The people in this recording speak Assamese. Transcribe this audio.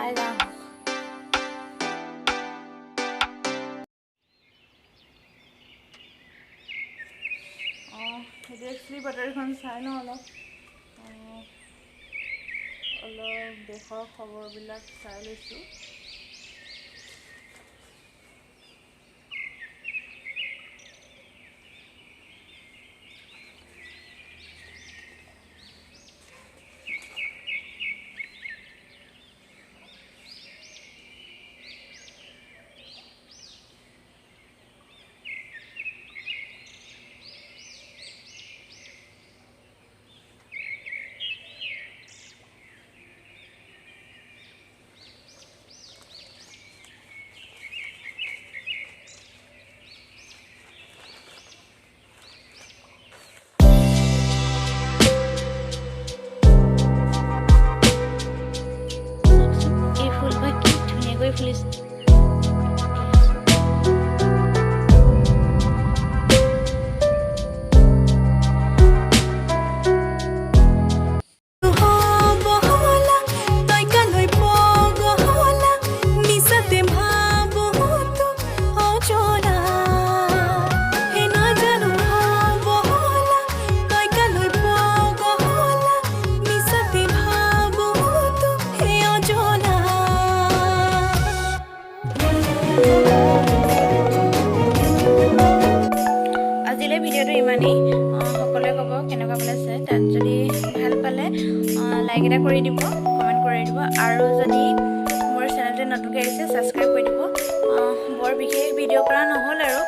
চাই যাওঁ। এতিয়া একচুৱেলি বাতৰিখন চাই ন অলপ দেশৰ খবৰবিলাক চাই লৈছোঁ। এই ফুলপাহ কি ধুনীয়াকৈ ফুলিছে। আজিলৈ ভিডিঅ'টো ইমানেই। সকলোৱে ক'ব কেনেকুৱা পাইছে, তাত যদি ভাল পালে লাইক এটা কৰি দিব, কমেণ্ট কৰি দিব, আৰু যদি মোৰ চেনেলটো নতুনকৈ আহিছে ছাবস্ক্ৰাইব কৰি দিব। বৰ বিশেষ ভিডিঅ' কৰা নহ'ল আৰু